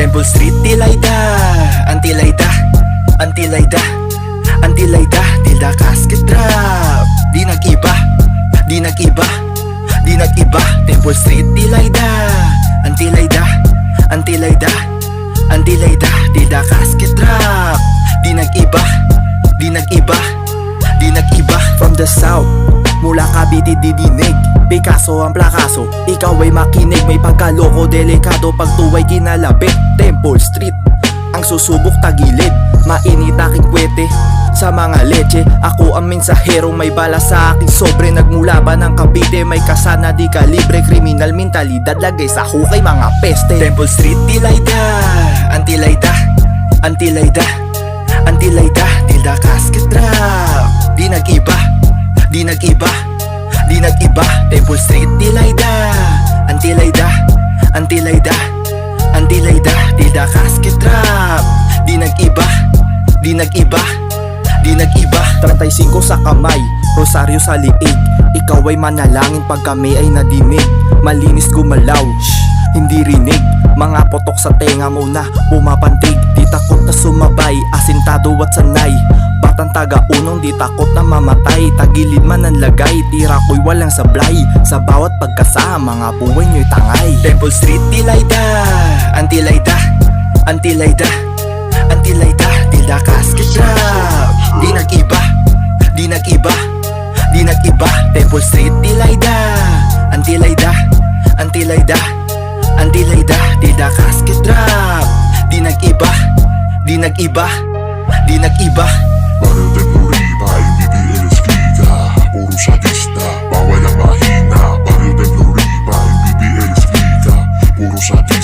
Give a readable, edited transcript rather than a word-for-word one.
Temple Street, Tilayda, Antilayda, Antilayda, Antilayda, Tilda Casket Drop. Di nag-iba, di nag-iba, di nag-iba. Temple Street, Tilayda, Antilayda, Antilayda, Antilayda, Tilda Casket Drop. Di nag-iba, di nag-iba, di nag-iba. From the south, mula Cavite didinig, Picasso ang plakaso, ikaw ay makinig. May pagkaloko, delikado, pag tuwa'y kinalabit. Temple Street, ang susubok tagilid, mainit aking kwete sa mga leche. Ako ang mensaherong may bala sa aking sobre. Nagmula ba ng Cavite, may kasana di kalibre. Kriminal mentalidad, lagay sa hukay mga peste. Temple Street, Tilayda, Antilayda, Antilayda, Antilayda, Tilda Casket Drop. Di nag-iba, di nag-iba, di nag-iba. Temple Street, Tilayda, Antilayda, Antilayda, Antilayda, Tilda Casket Drop. Di nag-iba, di nag-iba, di nag-iba. 35 sa kamay, rosaryo sa liig. Ikaw ay manalangin pag kami ay nadinig. Malinis gumalaw, hindi rinig. Mga potok sa tenga mo na pumapantig. Di takot na sumabay, asintado at sanay. Batang taga-unong di takot na mamatay. Tagilid man ang lagay, tira ko'y walang sablay. Sa bawat pagkasama, mga buhay nyo'y tangay. Temple Street, Tilayda, Antilayda, Antilayda, Antilayda, Tilda Casket Drop. Di nag-iba, di nag-iba, di nag-iba. Temple Street, Tilayda, Antilayda, Antilayda, Antilayda, Tilda Casket Drop. Di nag-iba, di nag-iba, di nag-iba. Barrio Temploriba, MBBL Escrita, puro sadista, bawal ang mahina. Barrio Temploriba, MBBL Escrita, puro sadista.